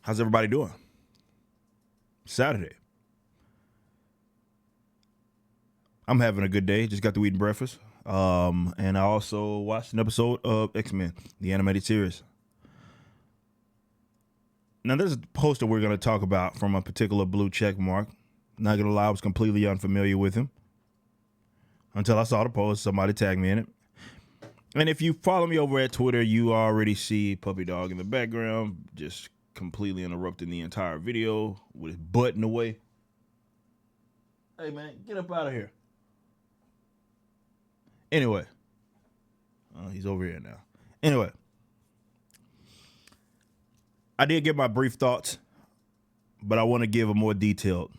How's everybody doing? Saturday. I'm having a good day. Just got to eating breakfast. And I also watched an episode of X-Men, the animated series. Now, there's a poster we're going to talk about from a particular blue check mark. Not going to lie, I was completely unfamiliar with him until I saw the post. Somebody tagged me in it. And if you follow me over at Twitter, you already see Puppy Dog in the background, just completely interrupting the entire video with his butt in the way. Hey, man, get up out of here. Anyway. He's over here now. Anyway. I did give my brief thoughts, but I want to give a more detailed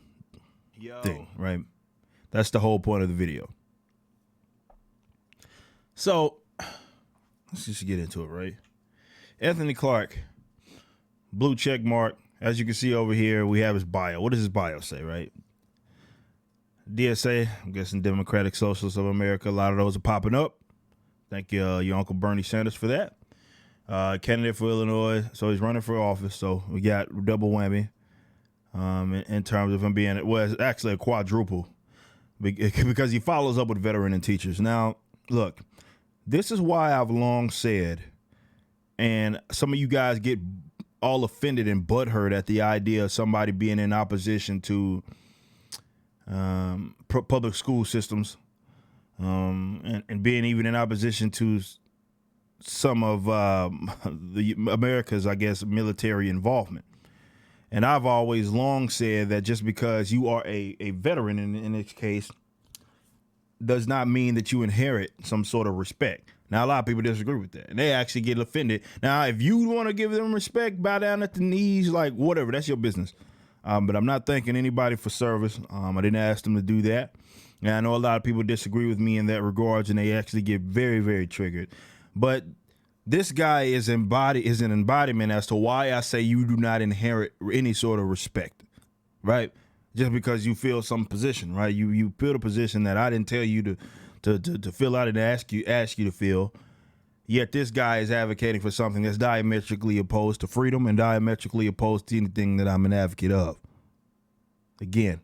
thing, right? That's the whole point of the video. So, let's just get into it, right? Anthony Clark, blue check mark. As you can see over here, we have his bio. What does his bio say, right? DSA, I'm guessing Democratic Socialists of America. A lot of those are popping up. Thank you, your Uncle Bernie Sanders, for that. Candidate for Illinois, so he's running for office. So we got double whammy in terms of him being, well, it's actually a quadruple because he follows up with veteran and teachers. Now, look, this is why I've long said, and some of you guys get all offended and butthurt at the idea of somebody being in opposition to public school systems and being even in opposition to some of the America's, I guess, military involvement. And I've always long said that just because you are a veteran in this case does not mean that you inherit some sort of respect. Now, a lot of people disagree with that, and they actually get offended. Now, if you want to give them respect, bow down at the knees, like whatever, that's your business. But I'm not thanking anybody for service. I didn't ask them to do that. And I know a lot of people disagree with me in that regards, and they actually get very, very triggered. But this guy is an embodiment as to why I say you do not inherit any sort of respect, right? Just because you feel some position, right? You feel a position that I didn't tell you to fill out and ask you to fill. Yet this guy is advocating for something that's diametrically opposed to freedom and diametrically opposed to anything that I'm an advocate of. Again,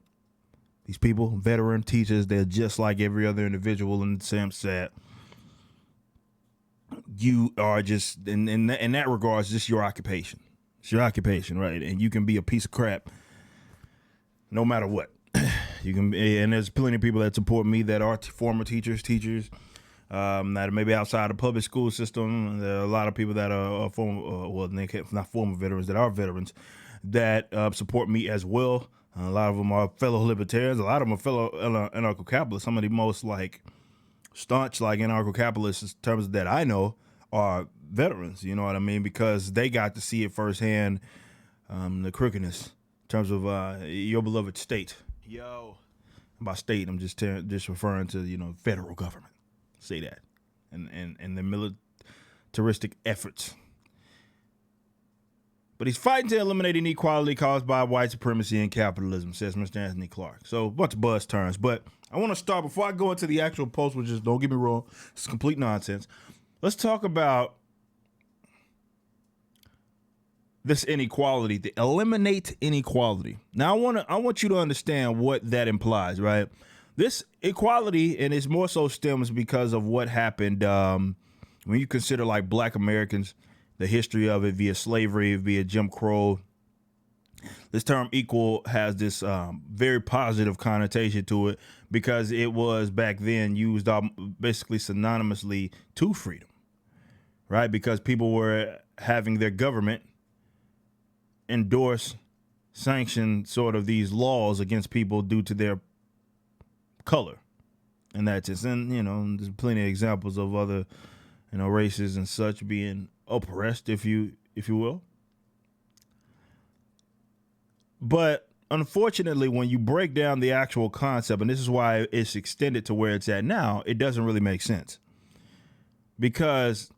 these people, veteran teachers, they're just like every other individual in the same set. You are just, in that regard, it's just your occupation. It's your occupation, right? And you can be a piece of crap no matter what. You can, and there's plenty of people that support me that are former teachers that are maybe outside the public school system. There are a lot of people that are former, not former veterans, that are veterans that support me as well. A lot of them are fellow libertarians. A lot of them are fellow anarcho-capitalists. Some of the most staunch anarcho-capitalists in terms that I know are veterans, you know what I mean? Because they got to see it firsthand, the crookedness in terms of your beloved state. By state, I'm just referring to, federal government. Say that. And the militaristic efforts. But he's fighting to eliminate inequality caused by white supremacy and capitalism, says Mr. Anthony Clark. So a bunch of buzz terms. But I want to start, before I go into the actual post, which is, don't get me wrong, it's complete nonsense. Let's talk about this inequality, to eliminate inequality. Now, I want you to understand what that implies, right? This equality, and it's more so stems because of what happened when you consider Black Americans, the history of it via slavery, via Jim Crow. This term equal has this very positive connotation to it because it was back then used basically synonymously to freedom, right? Because people were having their government endorse, sanction sort of these laws against people due to their color. And that's it. And, there's plenty of examples of other, races and such being oppressed, if you will. But unfortunately, when you break down the actual concept, and this is why it's extended to where it's at now, it doesn't really make sense. Because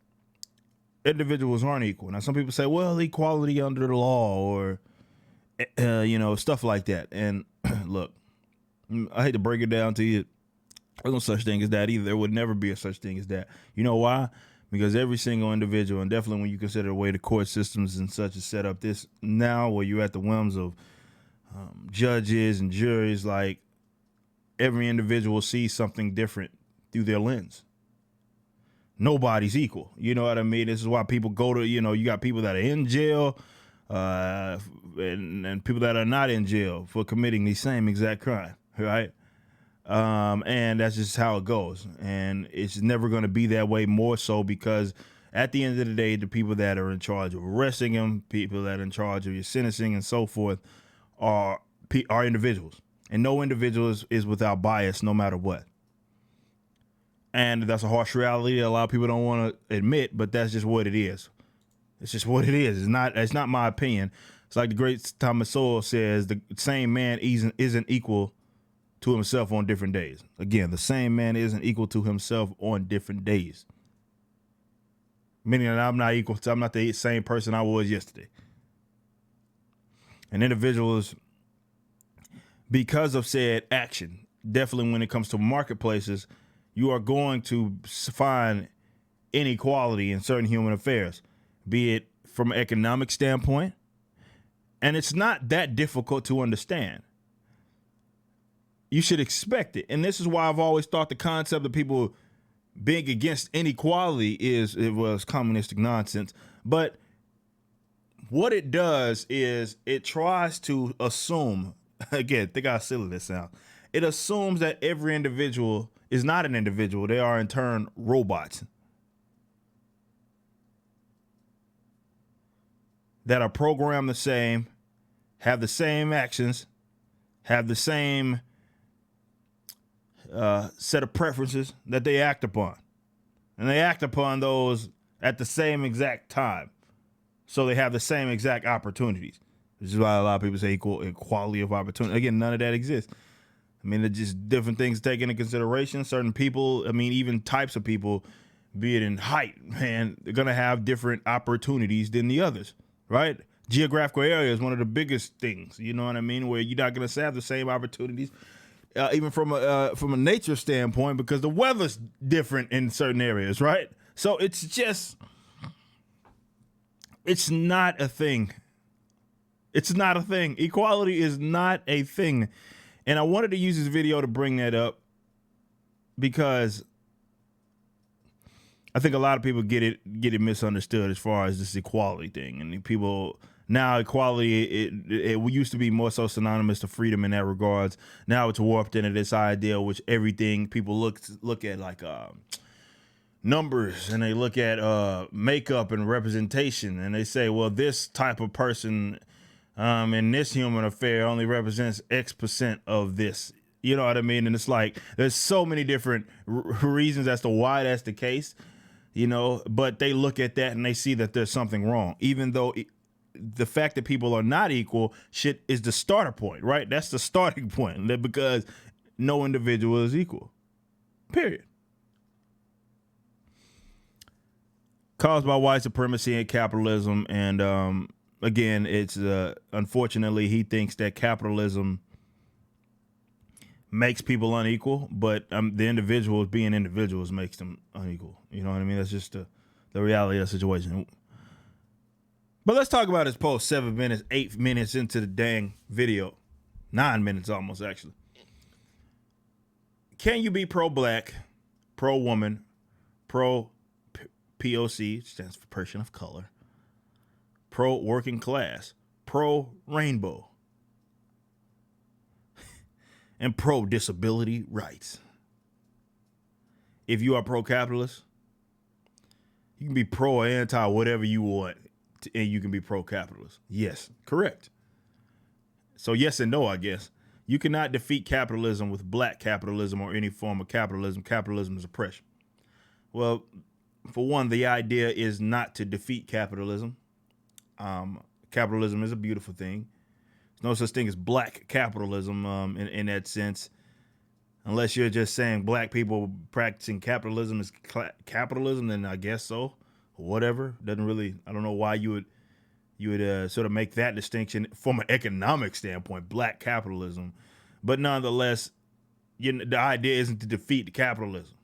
individuals aren't equal. Now, some people say, well, equality under the law or, stuff like that. And look, I hate to break it down to you. There's no such thing as that either. There would never be a such thing as that. You know why? because every single individual, and definitely when you consider the way the court systems and such is set up this now, where you're at the whims of judges and juries, like every individual sees something different through their lens. Nobody's equal. You know what I mean? This is why people go to, you got people that are in jail and people that are not in jail for committing the same exact crime, right? And that's just how it goes. And it's never going to be that way, more so because at the end of the day, the people that are in charge of arresting him, people that are in charge of your sentencing and so forth are individuals. And no individual is without bias, no matter what. And that's a harsh reality that a lot of people don't want to admit, but that's just what it is. It's just what it is. It's not my opinion. It's like the great Thomas Sowell says, the same man isn't equal to himself on different days. Again, the same man isn't equal to himself on different days. Meaning that I'm not the same person I was yesterday. And individuals, because of said action, definitely when it comes to marketplaces, you are going to find inequality in certain human affairs, be it from an economic standpoint. And it's not that difficult to understand. You should expect it. And this is why I've always thought the concept of people being against inequality was communistic nonsense. But what it does is it tries to assume, again, think how silly this sounds. It assumes that every individual is not an individual. They are in turn robots that are programmed the same, have the same actions, have the same set of preferences that they act upon. And they act upon those at the same exact time. So they have the same exact opportunities. Which is why a lot of people say equality of opportunity. Again, none of that exists. I mean, they're just different things taken into consideration. Certain people, even types of people, be it in height, man, they're going to have different opportunities than the others, right? Geographical area is one of the biggest things, you know what I mean, where you're not going to have the same opportunities, even from a nature standpoint, because the weather's different in certain areas, right? So it's not a thing. It's not a thing. Equality is not a thing. And I wanted to use this video to bring that up because I think a lot of people get it misunderstood as far as this equality thing. And people now, equality, it used to be more so synonymous to freedom in that regards. Now it's warped into this idea, which everything people look at like numbers, and they look at makeup and representation, and they say, well, this type of person in this human affair only represents X% of this. You know what I mean? And it's like, there's so many different reasons as to why that's the case, but they look at that and they see that there's something wrong, even though the fact that people are not equal is the starter point, right? That's the starting point, because no individual is equal, period. Caused by white supremacy and capitalism. And again, it's unfortunately, he thinks that capitalism makes people unequal, but the individuals being individuals makes them unequal. You know what I mean? That's just the reality of the situation. But let's talk about his post 7 minutes, 8 minutes into the dang video. 9 minutes almost, actually. Can you be pro-black, pro-woman, pro-POC, stands for person of color, pro-working class, pro-rainbow, and pro-disability rights? If you are pro-capitalist, you can be pro or anti whatever you want, and you can be pro-capitalist. Yes, correct. So yes and no, I guess. You cannot defeat capitalism with black capitalism or any form of capitalism. Capitalism is oppression. Well, for one, the idea is not to defeat capitalism. Capitalism is a beautiful thing. There's no such thing as black capitalism in that sense, unless you're just saying black people practicing capitalism is capitalism, then I guess so. Whatever. Doesn't really, I don't know why you would sort of make that distinction from an economic standpoint, black capitalism. But nonetheless, the idea isn't to defeat capitalism.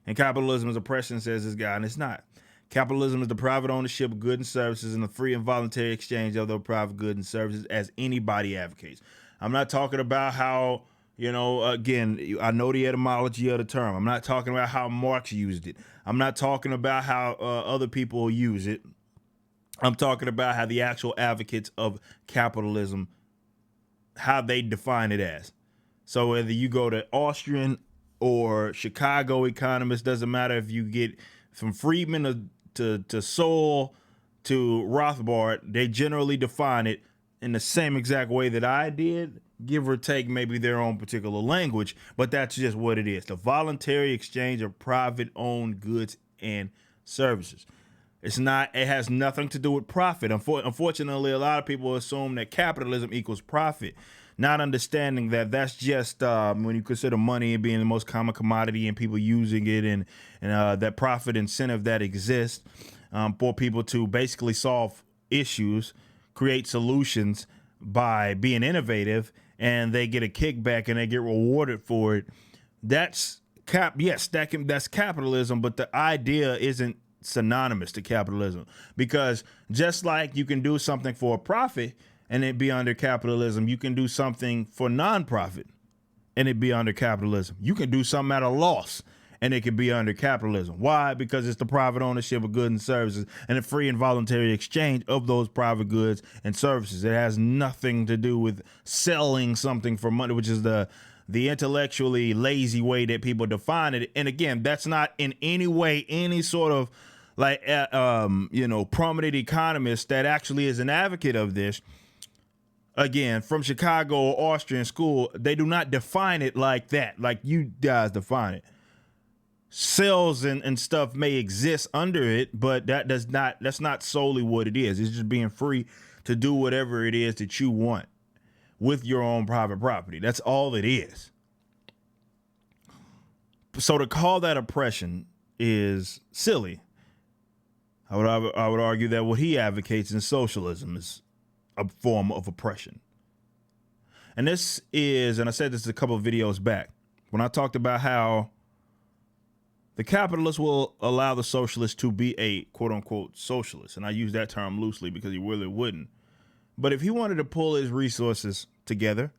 And capitalism is oppression, says this guy, and it's not. Capitalism is the private ownership of goods and services and the free and voluntary exchange of those private goods and services, as anybody advocates. I'm not talking about how, again, I know the etymology of the term. I'm not talking about how Marx used it. I'm not talking about how other people use it. I'm talking about how the actual advocates of capitalism, how they define it as. So whether you go to Austrian or Chicago economists, doesn't matter if you get from Friedman to Sowell to Rothbard, they generally define it in the same exact way that I did, give or take maybe their own particular language, but that's just what it is. The voluntary exchange of private owned goods and services. It has nothing to do with profit. Unfortunately, a lot of people assume that capitalism equals profit, not understanding that that's just when you consider money being the most common commodity and people using it, and that profit incentive that exists for people to basically solve issues, create solutions by being innovative, and they get a kickback and they get rewarded for it. That's that's capitalism, but the idea isn't synonymous to capitalism, because just like you can do something for a profit and it be under capitalism, you can do something for non-profit and it be under capitalism. You can do something at a loss and it can be under capitalism. Why? Because it's the private ownership of goods and services and the free and voluntary exchange of those private goods and services. It has nothing to do with selling something for money, which is the intellectually lazy way that people define it. And again, that's not in any way any sort of prominent economist that actually is an advocate of this. Again, from Chicago or Austrian school, they do not define it like that, like you guys define it. Sales and stuff may exist under it, but that's not solely what it is. It's just being free to do whatever it is that you want with your own private property. That's all it is. So to call that oppression is silly. I would argue that what he advocates in socialism is a form of oppression. And this is, and I said this a couple of videos back, when I talked about how the capitalists will allow the socialist to be a quote unquote socialist. And I use that term loosely because he really wouldn't. But if he wanted to pull his resources together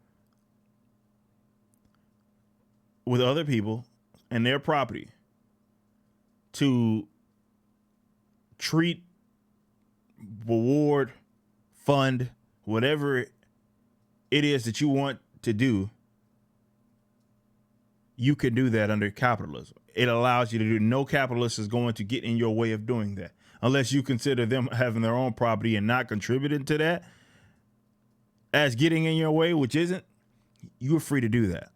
with other people and their property to treat, reward, fund, whatever it is that you want to do, you can do that under capitalism. It allows you to do. No capitalist is going to get in your way of doing that unless you consider them having their own property and not contributing to that as getting in your way, which isn't. You're free to do that.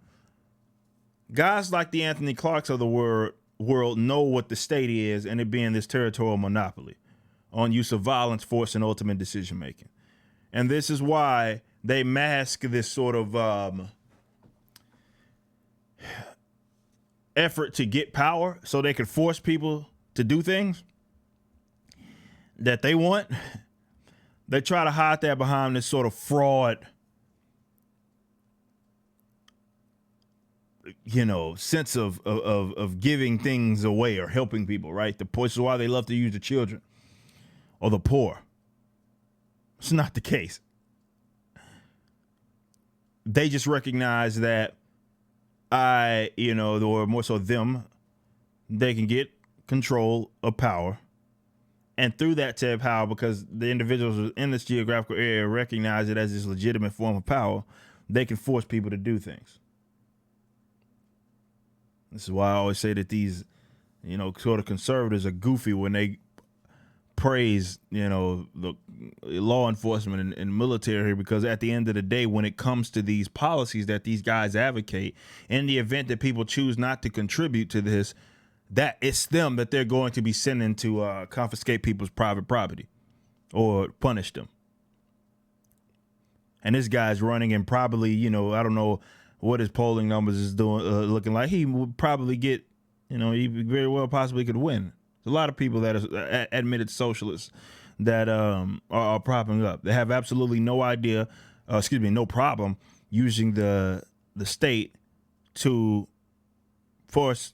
Guys like the Anthony Clarks of the world know what the state is, and it being this territorial monopoly on use of violence, force, and ultimate decision making. And this is why they mask this sort of effort to get power so they can force people to do things that they want. They try to hide that behind this sort of fraud, sense of giving things away or helping people, right? This is why they love to use the children or the poor. It's not the case. They just recognize that or more so them, they can get control of power. And through that to have power, because the individuals in this geographical area recognize it as this legitimate form of power, they can force people to do things. This is why I always say that these, sort of conservatives are goofy when they praise, the law enforcement and military, because at the end of the day, when it comes to these policies that these guys advocate, in the event that people choose not to contribute to this, that it's them that they're going to be sending to confiscate people's private property or punish them. And this guy's running and probably, I don't know what his polling numbers is doing, looking like. He would probably get, he very well possibly could win. There's a lot of people that are admitted socialists that are propping up. They have absolutely no idea, no problem using the state to force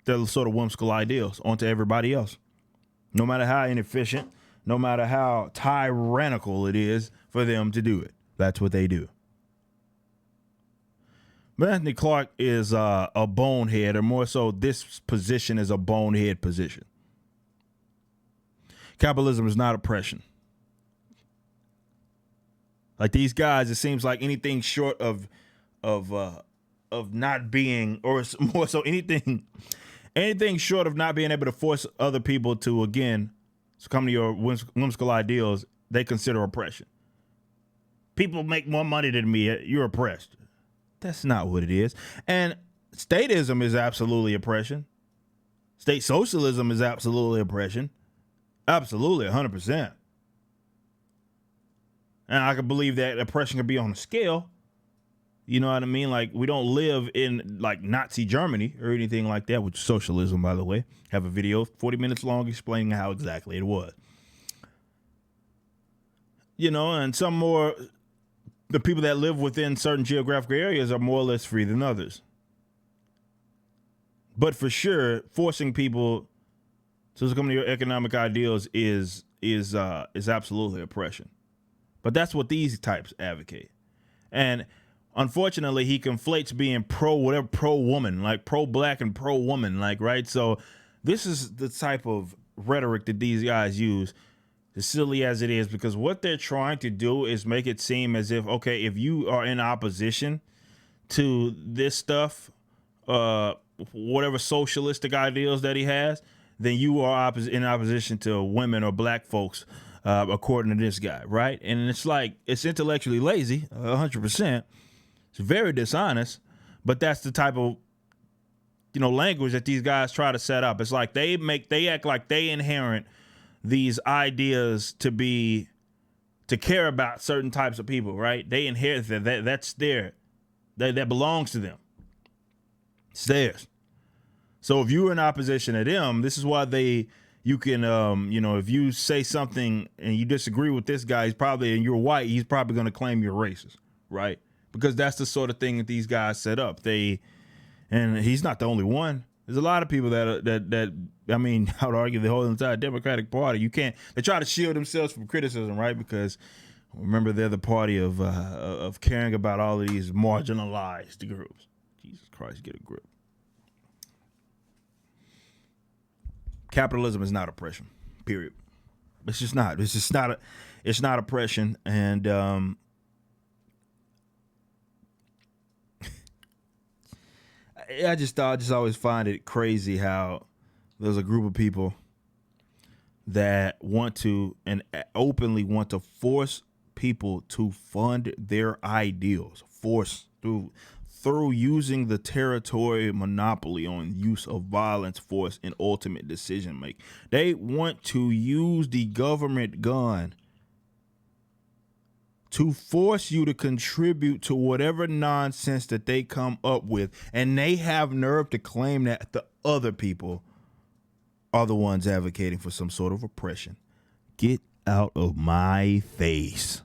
their sort of whimsical ideals onto everybody else. No matter how inefficient, no matter how tyrannical it is for them to do it. That's what they do. But Anthony Clark is a bonehead, or more so, this position is a bonehead position. Capitalism is not oppression. Like these guys, it seems like anything short of not being, or more so anything short of not being able to force other people to again succumb to your whimsical ideals, they consider oppression. People make more money than me, you're oppressed. That's not what it is. And statism is absolutely oppression. State socialism is absolutely oppression. Absolutely, 100%. And I can believe that oppression can be on a scale. You know what I mean? Like, we don't live in, like, Nazi Germany or anything like that, which is socialism, by the way. Have a video 40 minutes long explaining how exactly it was. You know, and some more, the people that live within certain geographical areas are more or less free than others. But for sure, forcing people to succumb to your economic ideals is absolutely oppression. But that's what these types advocate. And unfortunately, he conflates being pro-woman, like pro-black and pro-woman, like, right? So this is the type of rhetoric that these guys use, as silly as it is, because what they're trying to do is make it seem as if, okay, if you are in opposition to this stuff, whatever socialistic ideals that he has, then you are in opposition to women or black folks, according to this guy, right? And it's like, it's intellectually lazy, 100%. It's very dishonest, but that's the type of, language that these guys try to set up. It's like they act like they inherit these ideas to care about certain types of people, right? They inherit that's that belongs to them. It's theirs. So if you're in opposition to them, this is why you can, if you say something and you disagree with this guy, and you're white, he's probably going to claim you're racist, right? Because that's the sort of thing that these guys set up. And he's not the only one. There's a lot of people that I would argue the whole entire Democratic Party, they try to shield themselves from criticism, right? Because remember, they're the party of caring about all of these marginalized groups. Jesus Christ, get a grip. Capitalism is not oppression, period. It's just not. It's not oppression. And I just always find it crazy how there's a group of people that want to and openly want to force people to fund their ideals, through using the territorial monopoly on use of violence, force, and ultimate decision making. They want to use the government gun to force you to contribute to whatever nonsense that they come up with. And they have nerve to claim that the other people are the ones advocating for some sort of oppression. Get out of my face.